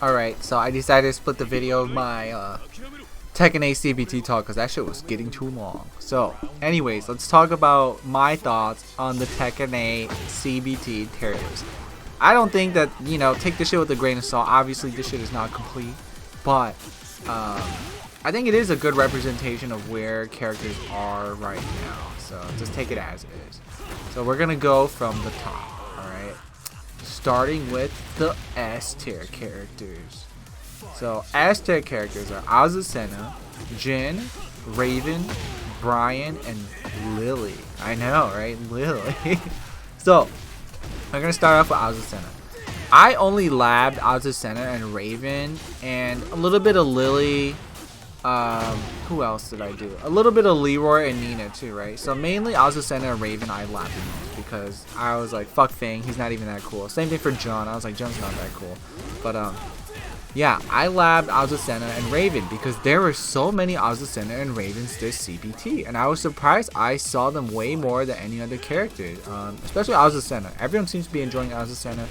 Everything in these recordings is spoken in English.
Alright, so I decided to split the video of my Tekken 8 CBT talk because that shit was getting too long. So, anyways, let's talk about my thoughts on the Tekken 8 CBT tier list. I don't think that, you know, take this shit with a grain of salt. Obviously, this shit is not complete. But, I think it is a good representation of where characters are right now. So, just take it as it is. So, we're going to go from the top. Alright. Starting with the S tier characters. So S tier characters are Azucena, Jin, Raven, Bryan, and Lili. I know, right? Lili. So I'm gonna start off with Azucena. I only labbed Azucena and Raven and a little bit of Lili. Who else did I do? A little bit of Leroy and Nina too, right? So mainly Azucena and Raven I labbed the most because I was like, fuck Feng, he's not even that cool. Same thing for John. I was like, John's not that cool. But yeah, I labbed Azucena and Raven because there were so many Azucena and Ravens this CBT, and I was surprised I saw them way more than any other character, especially Azucena. Everyone seems to be enjoying Azucena,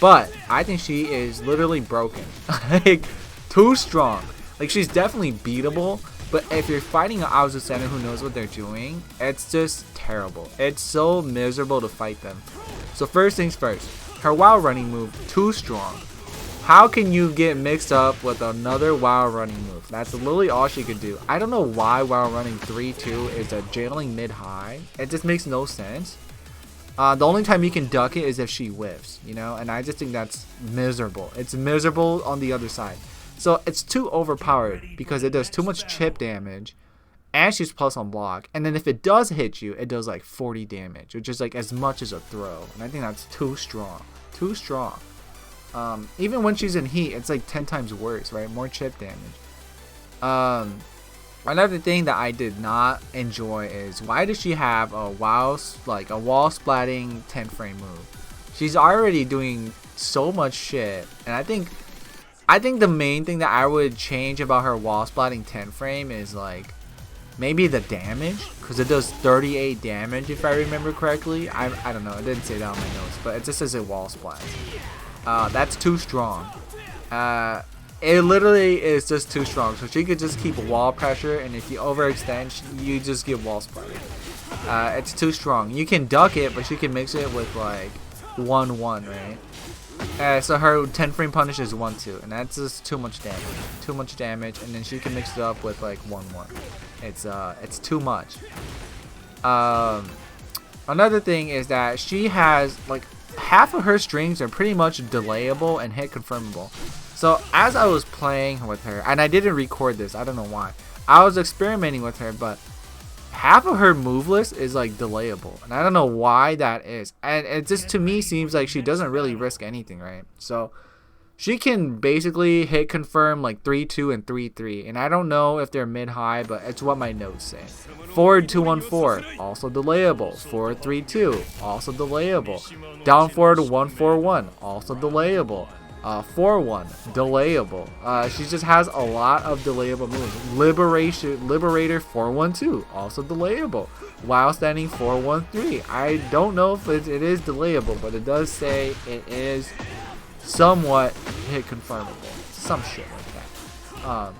but I think she is literally broken. Like, too strong. Like, she's definitely beatable, but if you're fighting an Azucena who knows what they're doing, it's just terrible. It's so miserable to fight them. So first things first, her WoW running move, too strong. How can you get mixed up with another WoW running move? That's literally all she could do. I don't know why WoW running 3-2 is a jailing mid-high. It just makes no sense. The only time you can duck it is if she whiffs, you know? And I just think that's miserable. It's miserable on the other side. So it's too overpowered because it does too much chip damage. And she's plus on block. And then if it does hit you, it does like 40 damage. Which is like as much as a throw. And I think that's too strong. Too strong. Even when she's in heat, it's like 10 times worse, right? More chip damage. Another thing that I did not enjoy is why does she have a wall splatting 10 frame move? She's already doing so much shit, and I think the main thing that I would change about her wall splatting 10 frame is like maybe the damage, because it does 38 damage if I remember correctly. I don't know, it didn't say that on my notes, but it just says it wall splats. That's too strong. It literally is just too strong. So she could just keep wall pressure, and if you overextend, you just get wall splatting. It's too strong. You can duck it, but she can mix it with like 1-1, right? So her 10 frame punish is 1-2, and that's just too much damage. Too much damage, and then she can mix it up with like 1-1. It's too much. Another thing is that she has like half of her strings are pretty much delayable and hit confirmable. So as I was playing with her, and I didn't record this, I don't know why, I was experimenting with her, but half of her move list is like delayable, and I don't know why that is. And it just to me seems like she doesn't really risk anything, right? So she can basically hit confirm like 3-2 and 3-3, and I don't know if they're mid-high, but it's what my notes say. Forward 2-1-4, also delayable. Forward 3-2, also delayable. Down forward 1-4-1, also delayable. 4-1, delayable. She just has a lot of delayable moves. Liberator 4-1-2, also delayable. While standing 4-1-3. I don't know if it is delayable, but it does say it is somewhat hit confirmable. Some shit like that.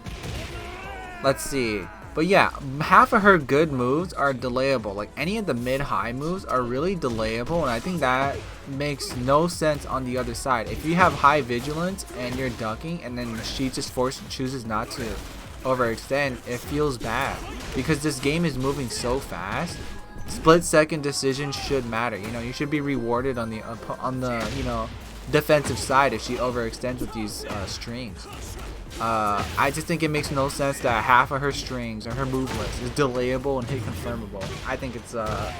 Let's see. But yeah, half of her good moves are delayable. Like any of the mid-high moves are really delayable, and I think that makes no sense on the other side. If you have high vigilance and you're ducking, and then she just chooses not to overextend, it feels bad because this game is moving so fast. Split-second decisions should matter. You know, you should be rewarded on the you know, defensive side if she overextends with these strings. I just think it makes no sense that half of her strings or her move list is delayable and hit confirmable. I think it's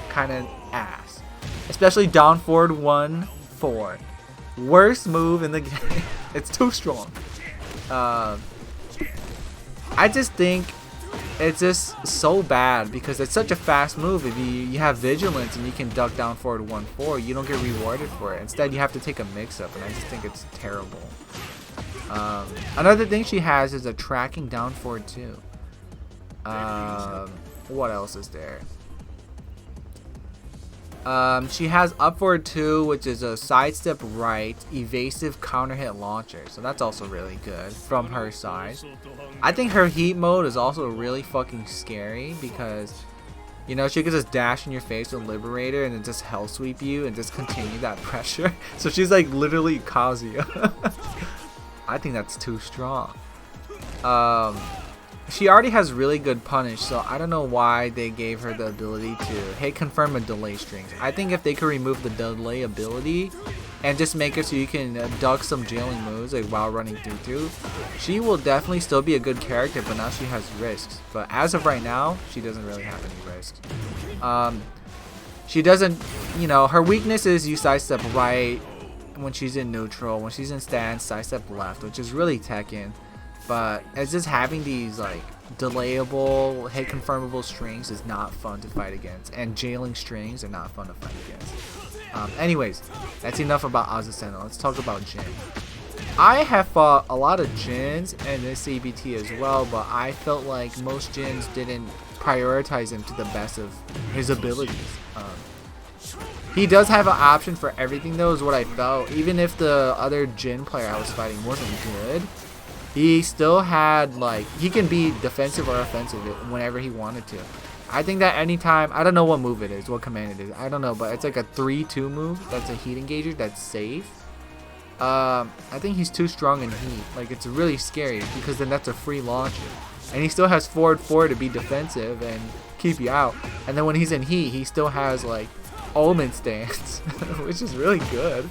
kind of ass, especially down forward 1-4, worst move in the game. It's too strong. I just think it's just so bad because it's such a fast move. If you have vigilance and you can duck down forward 1-4, you don't get rewarded for it. Instead, you have to take a mix-up, and I just think it's terrible. Another thing she has is a tracking down forward too. What else is there? She has up forward 2, which is a sidestep right, evasive counter hit launcher. So that's also really good from her side. I think her heat mode is also really fucking scary because, you know, she could just dash in your face with Liberator and then just hell sweep you and just continue that pressure. So she's like literally Kazuya. I think that's too strong. She already has really good punish, so I don't know why they gave her the ability to hit confirm and delay strings. I think if they could remove the delay ability and just make it so you can duck some jailing moves like while running through, she will definitely still be a good character, but now she has risks. But as of right now, she doesn't really have any risks. She doesn't, you know, her weakness is you sidestep right when she's in neutral, when she's in stance, sidestep left, which is really Tekken. But it's just having these like delayable, hit confirmable strings is not fun to fight against, and jailing strings are not fun to fight against. Anyways, that's enough about Azucena. Let's talk about Jin. I have fought a lot of Jins in this CBT as well, but I felt like most Jins didn't prioritize him to the best of his abilities. He does have an option for everything though, is what I felt. Even if the other Jin player I was fighting wasn't good, he still had, like, he can be defensive or offensive whenever he wanted to. I think that anytime, I don't know what move it is, what command it is, I don't know, but it's like a 3-2 move that's a heat engager that's safe. I think he's too strong in heat. Like, it's really scary because then that's a free launcher. And he still has forward 4 to be defensive and keep you out. And then when he's in heat, he still has, like, Omen stance, which is really good.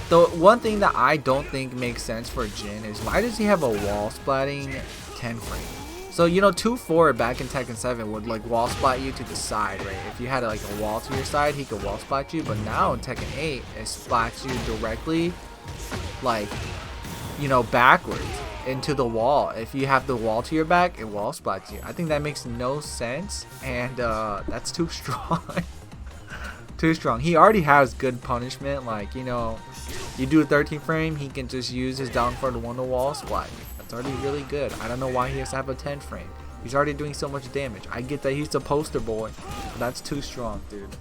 The one thing that I don't think makes sense for Jin is why does he have a wall splatting 10 frame? So, you know, 2-4 back in Tekken 7 would like wall splat you to the side, right? If you had like a wall to your side, he could wall splat you. But now in Tekken 8, it splats you directly, like, you know, backwards into the wall. If you have the wall to your back, it wall splats you. I think that makes no sense, and that's too strong. Too strong. He already has good punishment, like, you know, you do a 13 frame, he can just use his down forward 1 to wall splat. That's already really good. I don't know why he has to have a 10 frame. He's already doing so much damage. I get that he's the poster boy, but that's too strong, dude.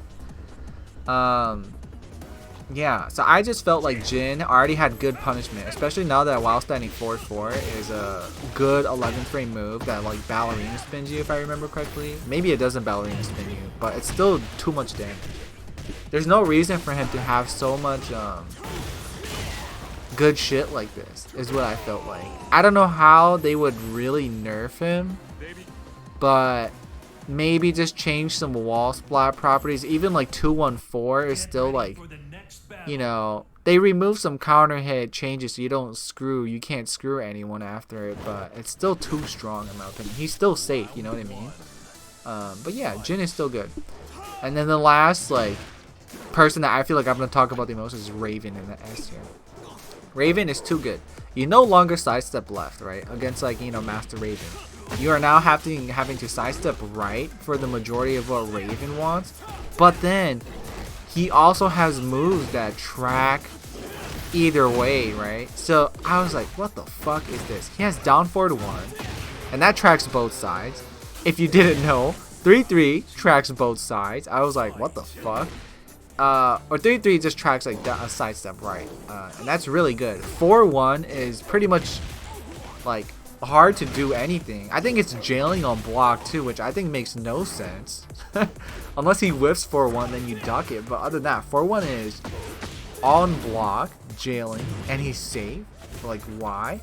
Yeah, so I just felt like Jin already had good punishment, especially now that while standing 4-4 is a good 11 frame move that like ballerina spins you, if I remember correctly. Maybe it doesn't ballerina spin you, but it's still too much damage. There's no reason for him to have so much good shit like this, is what I felt like. I don't know how they would really nerf him, but maybe just change some wall splat properties. Even like 2-1-4 is still like, you know, they remove some counter hit changes so you can't screw anyone after it, but it's still too strong in my opinion. He's still safe, you know what I mean? But yeah, Jin is still good. And then the last like person that I feel like I'm gonna talk about the most is Raven in the S tier. Raven is too good. You no longer sidestep left, right? Against like, you know, Master Raven. You are now having to sidestep right for the majority of what Raven wants. But then he also has moves that track either way, right? So I was like, what the fuck is this? He has down forward 1, and that tracks both sides. If you didn't know, 3-3 tracks both sides. I was like, what the fuck? Or 3-3 just tracks like a sidestep right, and that's really good. 4-1 is pretty much like hard to do anything. I think it's jailing on block too, which I think makes no sense. Unless he whiffs 4-1, then you duck it. But other than that, 4-1 is on block, jailing, and he's safe. Like, why?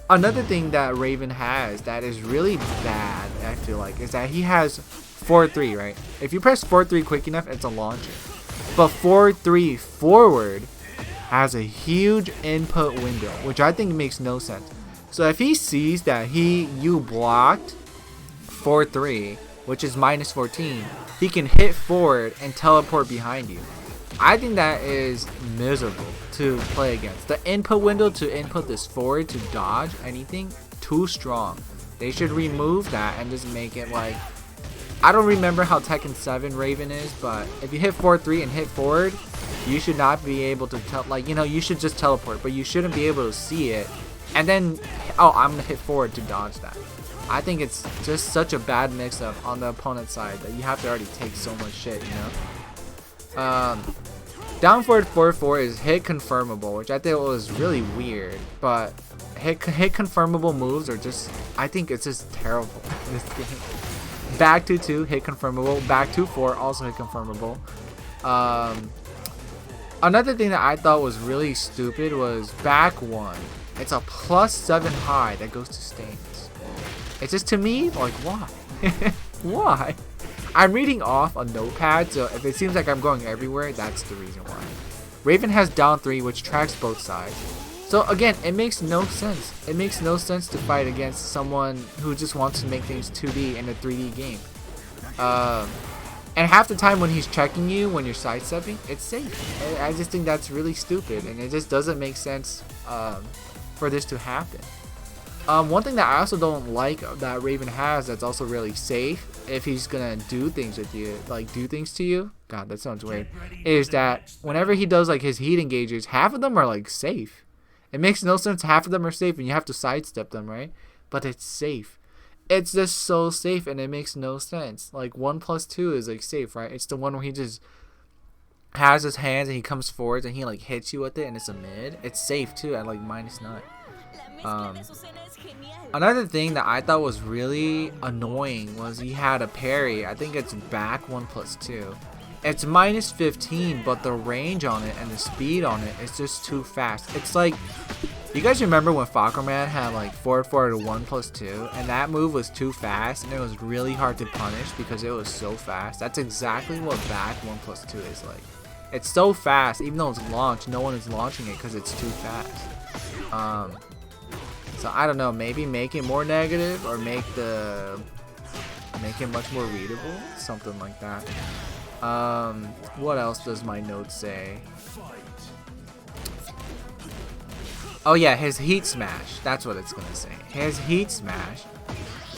Another thing that Raven has that is really bad, I feel like, is that he has 4-3, right? If you press 4-3 quick enough, it's a launcher. But 4-3 forward has a huge input window, which I think makes no sense. So if he sees that you blocked 4-3, which is -14, he can hit forward and teleport behind you. I think that is miserable to play against. The input window to input this forward to dodge anything, too strong. They should remove that and just make it like, I don't remember how Tekken 7 Raven is, but if you hit 4-3 and hit forward, you should not be able to like, you know, you should just teleport, but you shouldn't be able to see it and then, oh, I'm gonna hit forward to dodge that. I think it's just such a bad mix-up on the opponent's side that you have to already take so much shit, you know? Down forward 4-4 is hit confirmable, which I think was really weird, but hit confirmable moves are just, I think it's just terrible in this game. Back 2-2, hit confirmable. Back 2-4, also hit confirmable. Another thing that I thought was really stupid was back 1. It's a +7 high that goes to stains. It's just, to me, like, why? Why? I'm reading off a notepad, so if it seems like I'm going everywhere, that's the reason why. Raven has down 3, which tracks both sides. So again, it makes no sense. It makes no sense to fight against someone who just wants to make things 2D in a 3D game. And half the time when he's checking you, when you're sidestepping, it's safe. I just think that's really stupid, and it just doesn't make sense for this to happen. One thing that I also don't like that Raven has that's also really safe, if he's gonna do things with you, like do things to you, god that sounds weird, is that whenever he does like his heat engages, half of them are like safe. It makes no sense, half of them are safe and you have to sidestep them, right? But it's safe. It's just so safe and it makes no sense. Like 1+2 is like safe, right? It's the one where he just has his hands and he comes forward and he like hits you with it and it's a mid. It's safe too at like -9. Another thing that I thought was really annoying was he had a parry. I think it's back 1+2. It's -15, but the range on it and the speed on it is just too fast. It's like, you guys remember when Hwoarang had like 4-4 to 1+2, and that move was too fast and it was really hard to punish because it was so fast? That's exactly what back 1+2 is like. It's so fast, even though it's launched, no one is launching it because it's too fast. So I don't know, maybe make it more negative or make it much more readable, something like that. What else does my note say? Oh yeah, his heat smash. That's what it's gonna say. His heat smash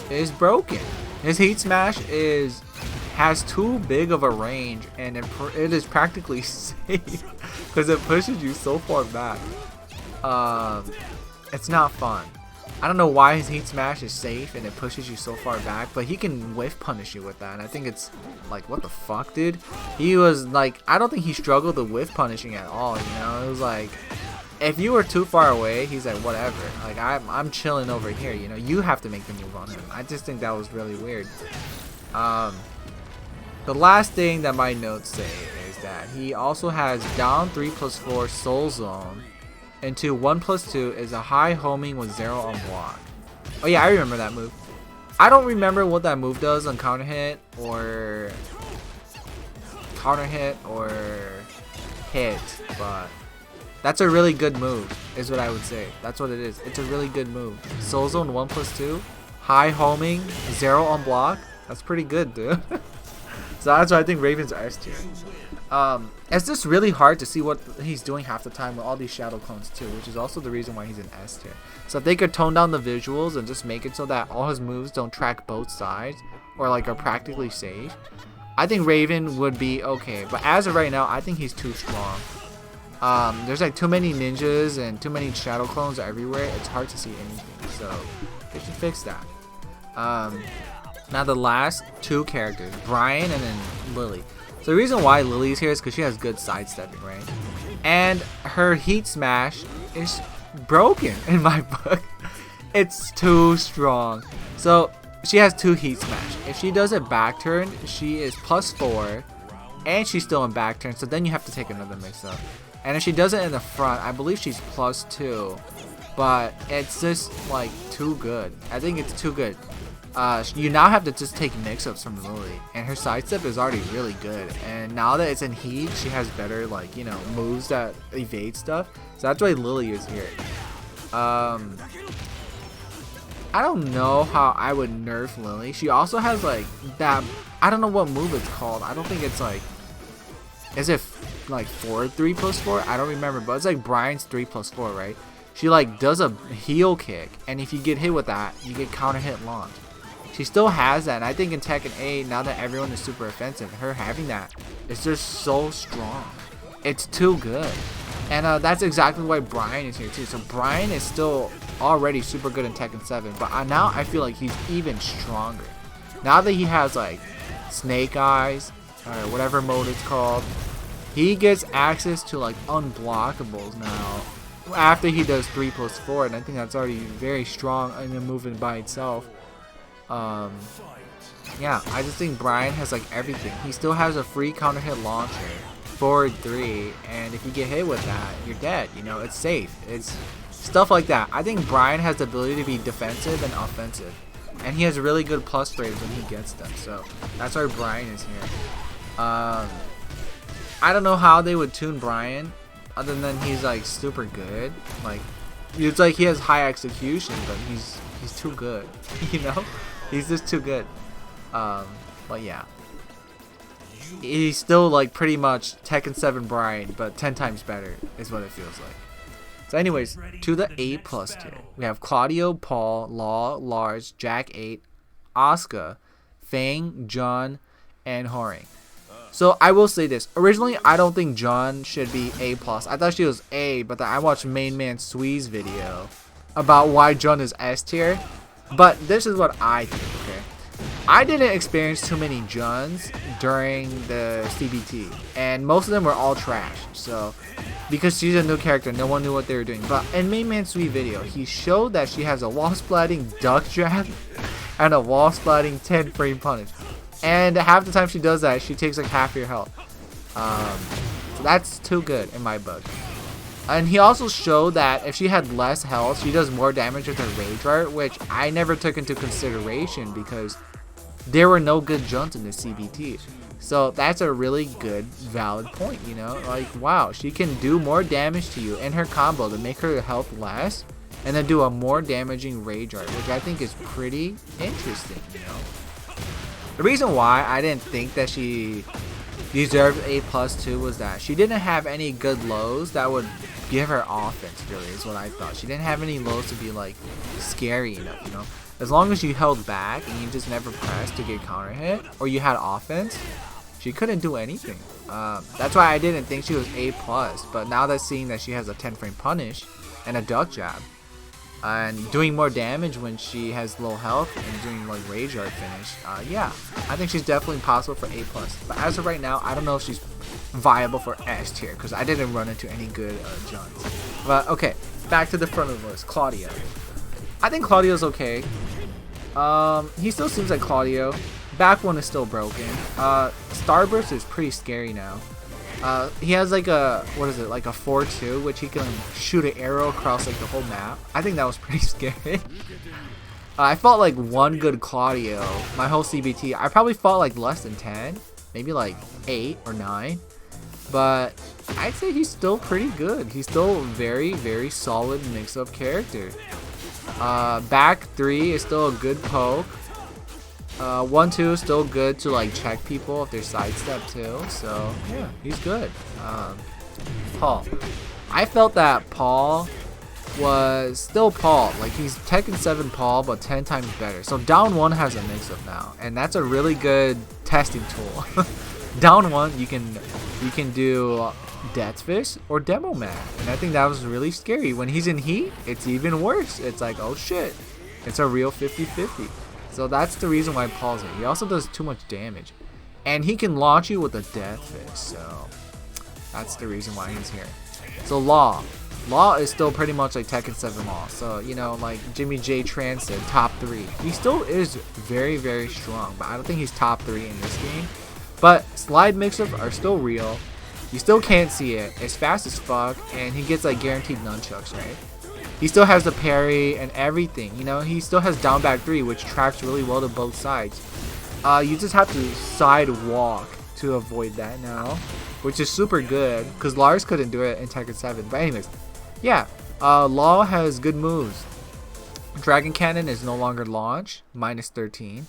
is broken. His heat smash has too big of a range, and it is practically safe because it pushes you so far back. It's not fun. I don't know why his heat smash is safe and it pushes you so far back, but he can whiff punish you with that, and I think it's like, what the fuck, dude? He was like, I don't think he struggled with whiff punishing at all, you know? It was like, if you were too far away, he's like, whatever, like I'm chilling over here, you know? You have to make the move on him. I just think that was really weird. The last thing that my notes say is that he also has down 3+4 soul zone into 1+2 is a high homing with 0 on block. Oh yeah, I remember that move. I don't remember what that move does on counter hit or hit, but that's a really good move, is what I would say. That's what it is. It's a really good move. Soul zone 1+2, high homing, 0 on block. That's pretty good, dude. So that's why I think Raven's S tier. It's just really hard to see what he's doing half the time with all these shadow clones too, which is also the reason why he's an S tier. So if they could tone down the visuals and just make it so that all his moves don't track both sides or like are practically safe, I think Raven would be okay. But as of right now, I think he's too strong. There's like too many ninjas and too many shadow clones everywhere. It's hard to see anything, so they should fix that. Now the last two characters, Bryan and then Lili. So the reason why Lili's here is because she has good sidestepping, right? And her heat smash is broken in my book. It's too strong. So she has 2 heat smash. If she does it back turn, she is +4, and she's still in back turn. So then you have to take another mix up. And if she does it in the front, I believe she's +2. But it's just like too good. I think it's too good. You now have to just take mix-ups from Lili, and her sidestep is already really good, and now that it's in heat, she has better, like, you know, moves that evade stuff, so that's why Lili is here. I don't know how I would nerf Lili. She also has like that, I don't know what move it's called. I don't think it's like, is it like 3+4? I don't remember, but it's like Bryan's 3+4, right? She like does a heel kick, and if you get hit with that, you get counter hit launch. She still has that, and I think in Tekken 8, now that everyone is super offensive, her having that is just so strong. It's too good. And that's exactly why Bryan is here too. So Bryan is still already super good in Tekken 7, but now I feel like he's even stronger. Now that he has like Snake Eyes, or whatever mode it's called, he gets access to like unblockables now. After he does 3+4, and I think that's already very strong in a movement by itself. Yeah, I just think Bryan has like everything. He still has a free counter hit launcher, forward 3, and if you get hit with that, you're dead. You know, it's safe. It's stuff like that. I think Bryan has the ability to be defensive and offensive, and he has really good plus frames when he gets them. So that's why Bryan is here. I don't know how they would tune Bryan, other than he's like super good. Like, it's like he has high execution, but he's too good. You know, he's just too good. But yeah, he's still like pretty much Tekken 7 Bryan, but 10 times better is what it feels like. So anyways, to the A+ tier, we have Claudio, Paul, Law, Lars, Jack 8, Asuka, Feng, John, and Hwoarang. So I will say this. Originally, I don't think John should be A+. I thought she was A, but then I watched MainmainSWE's video about why John is S tier. But this is what I think, okay? I didn't experience too many Johns during the CBT, and most of them were all trash. So, because she's a new character, no one knew what they were doing. But in MainmainSWE video, he showed that she has a wall splatting duck jab and a wall splatting 10 frame punish. And half the time she does that, she takes like half your health. So that's too good in my book. And he also showed that if she had less health, she does more damage with her rage art, which I never took into consideration because there were no good jumps in the CBT. So that's a really good, valid point, you know? Like, wow, she can do more damage to you in her combo to make her health less, and then do a more damaging rage art, which I think is pretty interesting, you know? The reason why I didn't think that she deserved A+ too was that she didn't have any good lows that would give her offense, really, is what I thought. She didn't have any lows to be like scary enough, you know? As long as you held back and you just never pressed to get counter hit, or you had offense, she couldn't do anything. That's why I didn't think she was A+, but now that seeing that she has a 10 frame punish and a duck jab, and doing more damage when she has low health and doing like rage art finish, yeah, I think she's definitely possible for A+. But as of right now, I don't know if she's viable for S tier because I didn't run into any good Johns. But okay, back to the front of the list. Claudio. I think Claudio's okay. He still seems like Claudio. Back one is still broken. Starburst is pretty scary now. He has like a, what is it, like a 4-2, which he can shoot an arrow across like the whole map. I think that was pretty scary. I fought like one good Claudio my whole CBT. I probably fought like less than 10, maybe like 8 or 9. But I'd say he's still pretty good. He's still very, very solid mix-up character. Back 3 is still a good poke. 1-2 is still good to like check people if they're sidestep too. So yeah, he's good. Paul. I felt that Paul was still Paul. Like, he's Tekken 7 Paul, but 10 times better. So down 1 has a mix-up now, and that's a really good testing tool. Down 1, you can do Deathfish or Demo Man, and I think that was really scary. When he's in heat, it's even worse. It's like, oh shit, it's a real 50-50. So that's the reason why Paul's in. He also does too much damage, and he can launch you with a Deathfish. So that's the reason why he's here. So Law is still pretty much like Tekken 7 Law. So, you know, like Jimmy J Transit, top 3. He still is very, very strong, but I don't think he's top 3 in this game. But slide mix-ups are still real. You still can't see it. It's fast as fuck, and he gets like guaranteed nunchucks, right? He still has the parry and everything, you know? He still has down back 3, which tracks really well to both sides. You just have to side walk to avoid that now, which is super good, because Lars couldn't do it in Tekken 7. But anyways, yeah, Law has good moves. Dragon Cannon is no longer launch, minus 13.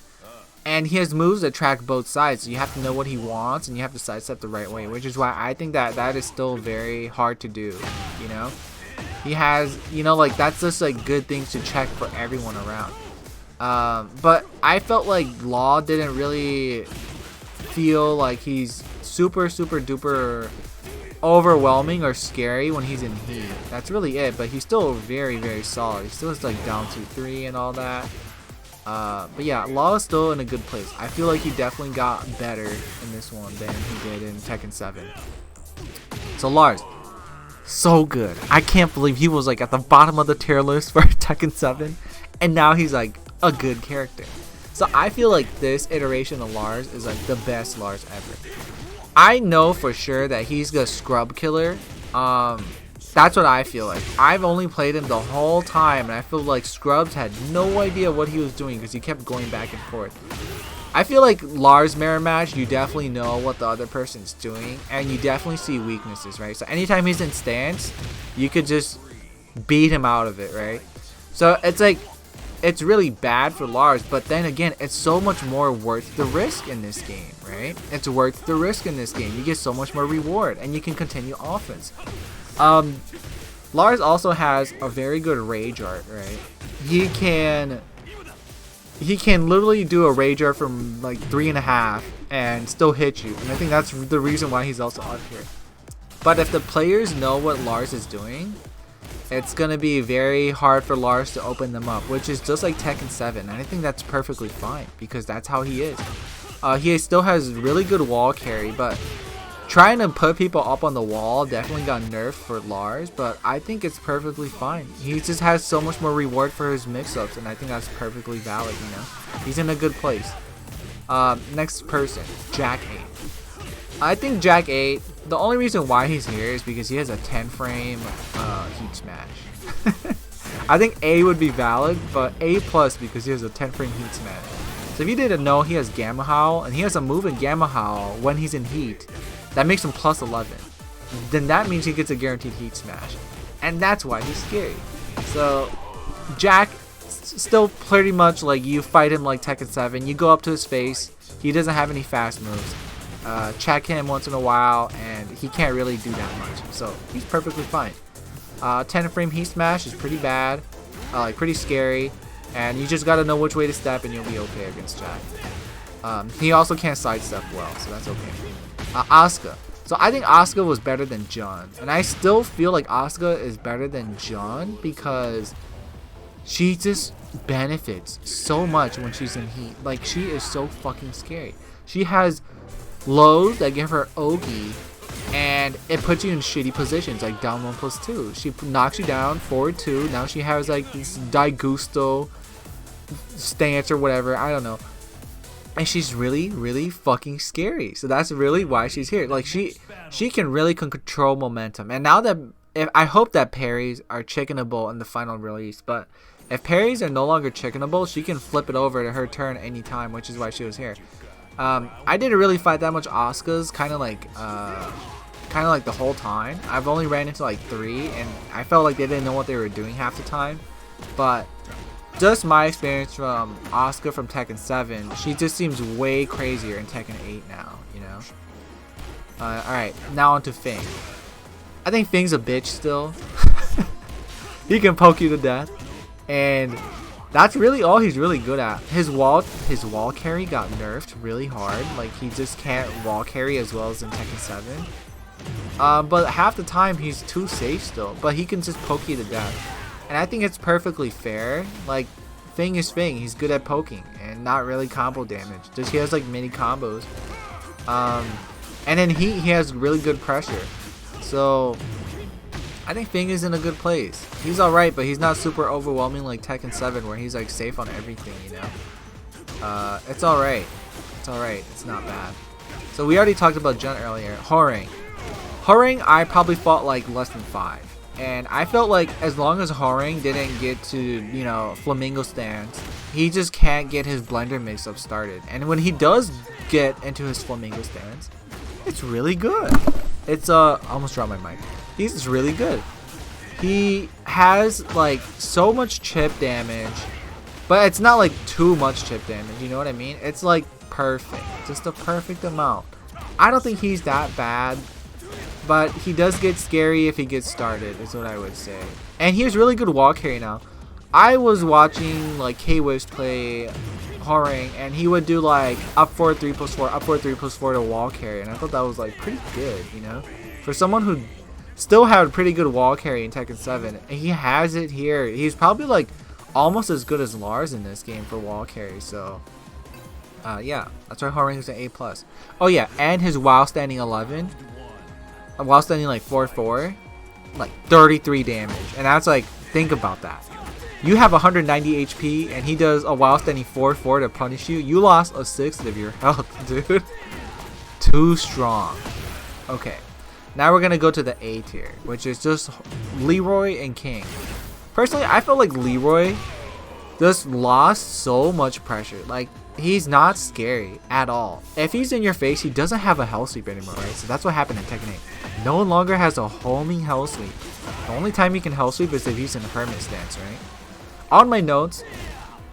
And he has moves that track both sides, so you have to know what he wants, and you have to sidestep the right way, which is why I think that that is still very hard to do, you know? He has, you know, like, that's just like good things to check for everyone around. But I felt like Law didn't really feel like he's super duper overwhelming or scary when he's in heat. That's really it, but he's still very, very solid. He still is like down 2-3 and all that. But yeah, Law is still in a good place. I feel like he definitely got better in this one than he did in Tekken 7. So Lars, so good. I can't believe he was like at the bottom of the tier list for Tekken 7, and now he's like a good character. So I feel like this iteration of Lars is like the best Lars ever. I know for sure that he's the scrub killer. That's what I feel like. I've only played him the whole time, and I feel like Scrubs had no idea what he was doing because he kept going back and forth. I feel like Lars mirror match, you definitely know what the other person's doing, and you definitely see weaknesses, right? So anytime he's in stance, you could just beat him out of it, right? So it's like, it's really bad for Lars, but then again, it's so much more worth the risk in this game, right? It's worth the risk in this game. You get so much more reward, and you can continue offense. Lars also has a very good rage art, right? He can literally do a rage art from like 3.5 and still hit you, and I think that's the reason why he's also up here. But if the players know what Lars is doing, it's gonna be very hard for Lars to open them up, which is just like Tekken 7, and I think that's perfectly fine because that's how he is. He still has really good wall carry, but trying to put people up on the wall definitely got nerfed for Lars, but I think it's perfectly fine. He just has so much more reward for his mix-ups, and I think that's perfectly valid, you know? He's in a good place. Next person, Jack 8. I think Jack 8, the only reason why he's here is because he has a 10 frame heat smash. I think A would be valid, but A plus because he has a 10 frame heat smash. So if you didn't know, he has Gamma Howl, and he has a move in Gamma Howl when he's in heat. That makes him plus 11. Then that means he gets a guaranteed heat smash. And that's why he's scary. So, Jack, still pretty much like you fight him like Tekken 7. You go up to his face. He doesn't have any fast moves. Check him once in a while, and he can't really do that much. So, he's perfectly fine. 10 frame heat smash is pretty bad. Like, pretty scary. And you just gotta know which way to step, and you'll be okay against Jack. He also can't sidestep well, so that's okay. Asuka. So I think Asuka was better than John, and I still feel like Asuka is better than John because she just benefits so much when she's in heat. Like, she is so fucking scary. She has lows that give her Ogi, and it puts you in shitty positions, like down 1+2. She knocks you down, forward 2. Now she has like this Daigusto stance or whatever, I don't know. And she's really, really fucking scary. So that's really why she's here. Like, she can really control momentum. And now that, I hope that parries are chickenable in the final release. But if parries are no longer chickenable, she can flip it over to her turn anytime, which is why she was here. I didn't really fight that much Asuka's, kind of like the whole time. I've only ran into like 3, and I felt like they didn't know what they were doing half the time. But just my experience from Asuka from Tekken 7, she just seems way crazier in Tekken 8 now, you know? Alright, now on to Feng. I think Feng's a bitch still. He can poke you to death. And that's really all he's really good at. His wall carry got nerfed really hard. Like, he just can't wall carry as well as in Tekken 7. But half the time he's too safe still. But he can just poke you to death. And I think it's perfectly fair. Like, Feng is Feng. He's good at poking and not really combo damage. Just he has like mini combos. And then he has really good pressure. So I think Feng is in a good place. He's alright, but he's not super overwhelming like Tekken 7 where he's like safe on everything, you know. It's alright. It's alright. It's not bad. So we already talked about Jun earlier. Hwoarang. Hwoarang I probably fought like less than 5. And I felt like as long as Hwoarang didn't get to, you know, Flamingo stance, he just can't get his blender mix-up started. And when he does get into his Flamingo stance, it's really good. It's, I almost dropped my mic. He's really good. He has, like, so much chip damage, but it's not, like, too much chip damage, you know what I mean? It's, like, perfect. Just a perfect amount. I don't think he's that bad. But he does get scary if he gets started, is what I would say. And he has really good wall carry now. I was watching like K-Wish play Hwoarang, and he would do like up forward 3+4, up forward 3+4 to wall carry, and I thought that was like pretty good, you know. For someone who still had a pretty good wall carry in Tekken 7, he has it here. He's probably like almost as good as Lars in this game for wall carry. So yeah, that's why Hwoarang is an A+. Oh yeah, and his while standing 11, while standing like 4-4, like 33 damage. And that's like, think about that. You have 190 HP and he does a while standing 4-4 to punish you. You lost a sixth of your health, dude. Too strong. Okay, now we're gonna go to the A tier, which is just Leroy and King. Personally, I felt like Leroy just lost so much pressure. Like, he's not scary at all. If he's in your face, he doesn't have a hell sweep anymore, right? So that's what happened in Tekken 8. No longer has a homing hell sweep. The only time he can hell sweep is if he's in hermit stance, right? On my notes,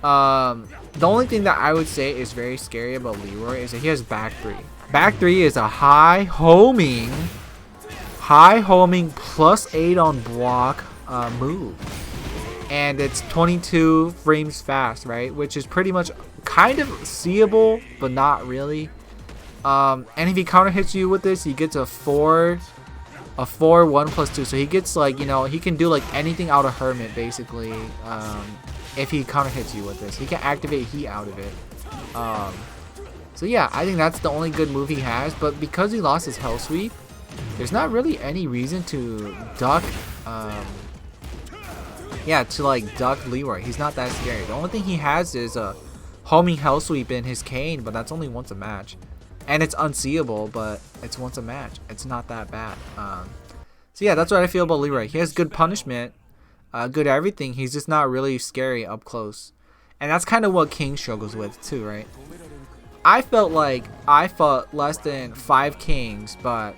the only thing that I would say is very scary about Leroy is that he has back 3. Back 3 is a high homing +8 on block move. And it's 22 frames fast, right? Which is pretty much kind of seeable, but not really. And if he counter hits you with this, he gets a 4 1+2. So he gets like, you know, he can do like anything out of hermit basically. If he counter hits you with this, he can activate heat out of it. So yeah, I think that's the only good move he has. But because he lost his hell sweep, there's not really any reason to duck. Yeah, to like duck Leroy. He's not that scary. The only thing he has is a homing hell sweep in his cane, but that's only once a match. And it's unseeable, but it's once a match. It's not that bad. So yeah, that's what I feel about Leroy. He has good punishment, good everything. He's just not really scary up close. And that's kind of what King struggles with too, right? I felt like I fought less than 5 Kings, but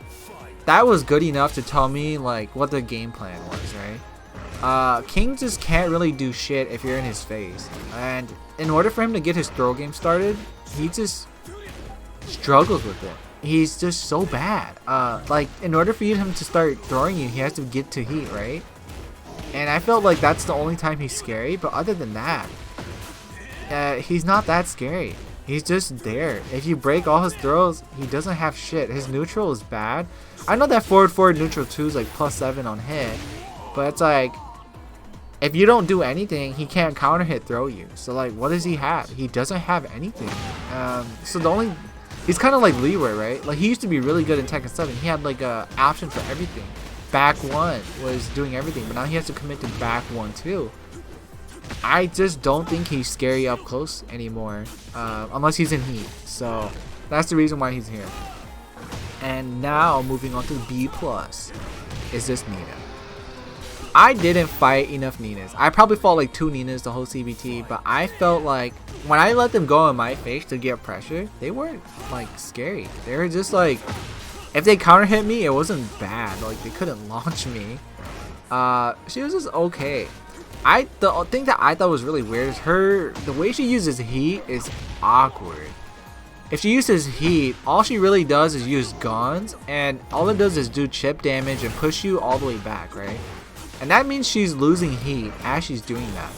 that was good enough to tell me like what the game plan was, right? King just can't really do shit if you're in his face. And in order for him to get his throw game started, he just struggles with it. He's just so bad. Like, in order for him to start throwing you, he has to get to heat, right? And I felt like that's the only time he's scary. But other than that, he's not that scary. He's just there. If you break all his throws, he doesn't have shit. His neutral is bad. I know that forward neutral 2 is like +7 on hit. But it's like, if you don't do anything, he can't counter hit throw you. So like, what does he have? He doesn't have anything. So the only, he's kind of like Leroy, right? Like, he used to be really good in Tekken 7. He had like a option for everything. Back 1 was doing everything, but now he has to commit to back 1 too. I just don't think he's scary up close anymore, unless he's in heat. So that's the reason why he's here. And now moving on to B+, is this Nina. I didn't fight enough Ninas. I probably fought like 2 Ninas the whole CBT, but I felt like when I let them go in my face to get pressure, they weren't like scary. They were just like, if they counter hit me, it wasn't bad. Like, they couldn't launch me. She was just okay. The thing that I thought was really weird is the way she uses heat is awkward. If she uses heat, all she really does is use guns, and all it does is do chip damage and push you all the way back, right? And that means she's losing heat as she's doing that.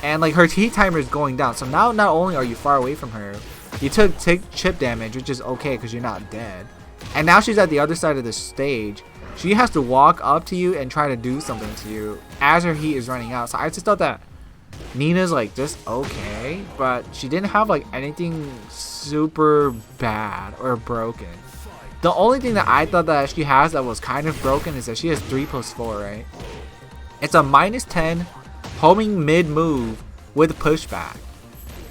And like, her heat timer is going down. So now not only are you far away from her, you take chip damage, which is okay because you're not dead. And now she's at the other side of the stage. She has to walk up to you and try to do something to you as her heat is running out. So I just thought that Nina's like just okay, but she didn't have like anything super bad or broken. The only thing that I thought that she has that was kind of broken is that she has 3+4, right? It's a -10 homing mid move with pushback.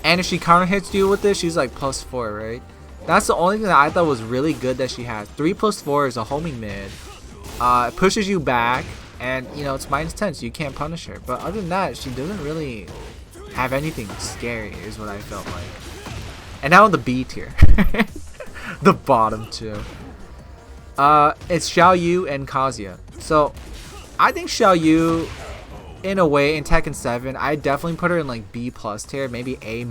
And if she counter hits you with this, she's like +4, right? That's the only thing that I thought was really good that she has. 3+4 is a homing mid. It pushes you back, and you know, it's -10, so you can't punish her. But other than that, she doesn't really have anything scary, is what I felt like. And now in the B tier. The bottom 2. It's Xiaoyu and Kazuya. So I think Xiaoyu, in a way, in Tekken 7, I definitely put her in like B+ tier, maybe A-.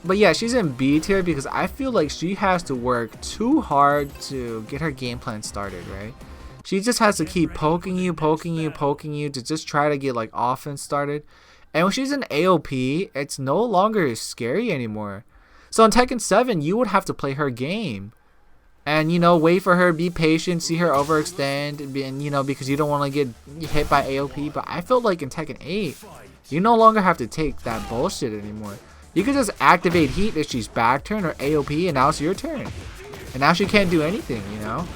But yeah, she's in B tier because I feel like she has to work too hard to get her game plan started, right? She just has to keep poking you to just try to get like offense started. And when she's in AOP, it's no longer scary anymore. So in Tekken 7, you would have to play her game. And, you know, wait for her, be patient, see her overextend, and, you know, because you don't want to get hit by AOP. But I felt like in Tekken 8, you no longer have to take that bullshit anymore. You can just activate heat if she's back turn or AOP, and now it's your turn. And now she can't do anything, you know.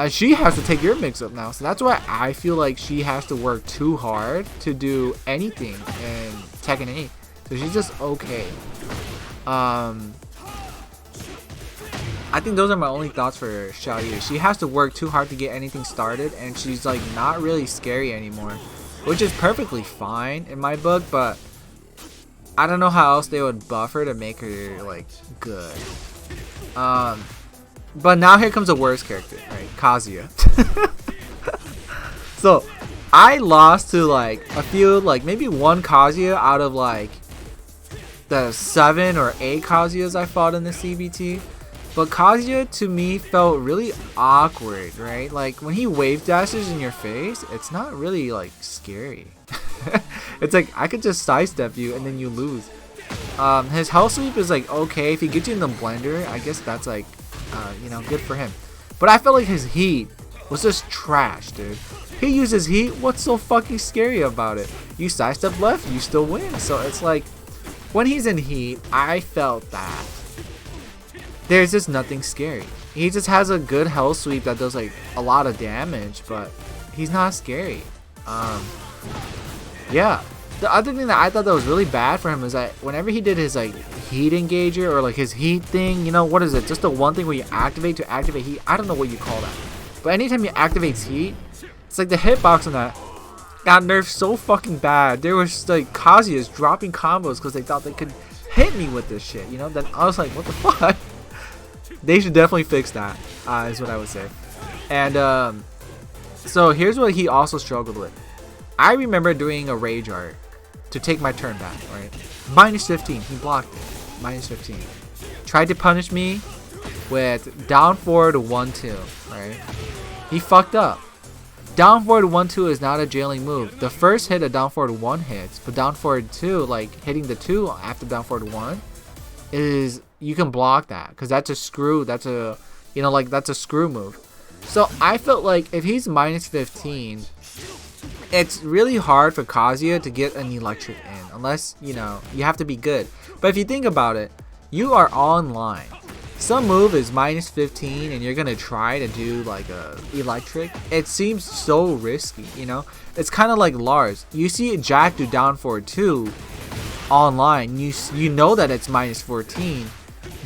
She has to take your mix-up now. So that's why I feel like she has to work too hard to do anything in Tekken 8. So she's just okay. I think those are my only thoughts for Xiaoyu. She has to work too hard to get anything started, and she's like not really scary anymore, which is perfectly fine in my book, but I don't know how else they would buff her to make her like good. But now here comes the worst character, right? Kazuya. So I lost to like a few, like maybe one Kazuya out of like the 7 or 8 Kazuyas I fought in the CBT. But Kazuya to me felt really awkward, right? Like when he wave dashes in your face, it's not really like scary. It's like I could just sidestep you and then you lose. His health sweep is like okay. If he gets you in the blender, I guess that's like you know, good for him. But I felt like his heat was just trash, dude. He uses heat. What's so fucking scary about it? You sidestep left, you still win. So it's like when he's in heat, I felt that there's just nothing scary. He just has a good health sweep that does like a lot of damage, but he's not scary. Yeah. The other thing that I thought that was really bad for him is that whenever he did his like heat engager or like his heat thing, you know, what is it? Just the one thing where you activate to activate heat. I don't know what you call that. But anytime you activate heat, it's like the hitbox on that got nerfed so fucking bad. There was like Kazuyas dropping combos because they thought they could hit me with this shit, you know? Then I was like, what the fuck? They should definitely fix that, is what I would say. And so here's what he also struggled with. I remember doing a rage art to take my turn back, right? Minus 15, he blocked it. Minus 15. Tried to punish me with down forward 1-2, right? He fucked up. Down forward 1-2 is not a jailing move. The first hit a down forward 1 hits, but down forward 2, like hitting the 2 after down forward 1, is you can block that because that's a screw. That's a, you know, like that's a screw move. So I felt like if he's minus 15, it's really hard for Kazuya to get an electric in unless, you know, you have to be good. But if you think about it, you are online. Some move is minus 15 and you're gonna try to do like a electric. It seems so risky, you know. It's kind of like Lars. You see Jack do down forward 2 online. You know that it's minus 14.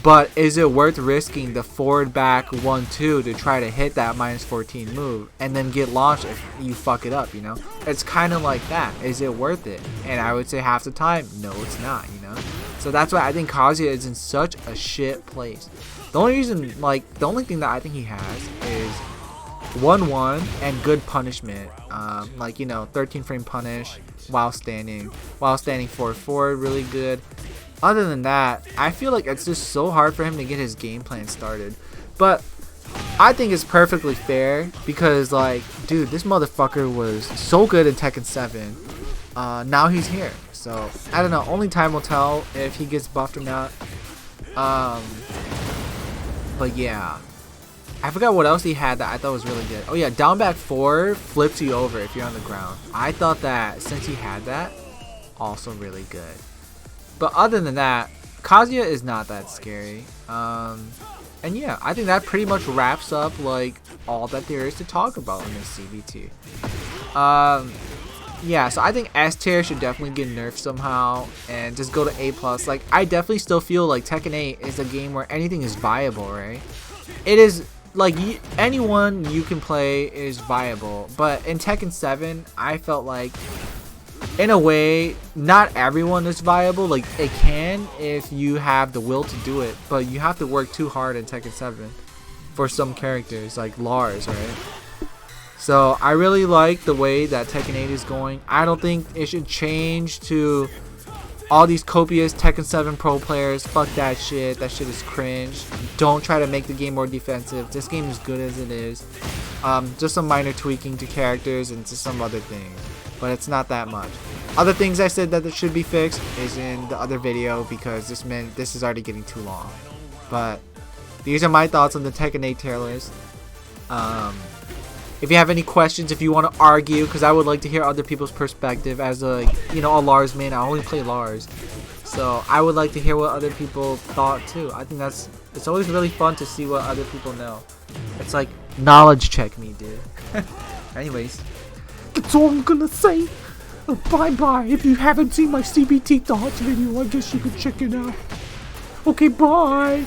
But is it worth risking the forward back 1-2 to try to hit that minus 14 move and then get launched if you fuck it up, you know? It's kind of like that. Is it worth it? And I would say half the time, no, it's not, you know? So that's why I think Kazuya is in such a shit place. The only reason, like, the only thing that I think he has is 1-1 and good punishment. Like, you know, 13 frame punish while standing forward, really good. Other than that, I feel like it's just so hard for him to get his game plan started. But I think it's perfectly fair because, like, dude, this motherfucker was so good in Tekken 7. Now he's here. So, I don't know. Only time will tell if he gets buffed or not. But yeah. I forgot what else he had that I thought was really good. Oh yeah, down back 4 flips you over if you're on the ground. I thought that since he had that, also really good. But other than that, Kazuya is not that scary. And yeah, I think that pretty much wraps up like all that there is to talk about in this CBT. Yeah, so I think S tier should definitely get nerfed somehow and just go to A+. Like, I definitely still feel like Tekken 8 is a game where anything is viable, right? It is like anyone you can play is viable, but in Tekken 7, I felt like in a way, not everyone is viable. Like, it can if you have the will to do it, but you have to work too hard in Tekken 7 for some characters, like Lars, right? So, I really like the way that Tekken 8 is going. I don't think it should change to all these copious Tekken 7 pro players. Fuck that shit. That shit is cringe. Don't try to make the game more defensive. This game is good as it is. Just some minor tweaking to characters and just some other things. But it's not that much. Other things I said that should be fixed is in the other video because this is already getting too long. But these are my thoughts on the Tekken 8 tier list. If you have any questions, if you want to argue, because I would like to hear other people's perspective as a, you know, a Lars main. I only play Lars, so I would like to hear what other people thought too. I think it's always really fun to see what other people know. It's like knowledge check me, dude. Anyways, that's all I'm gonna say. Bye bye. If you haven't seen my CBT thoughts video, I guess you can check it out. Okay, bye.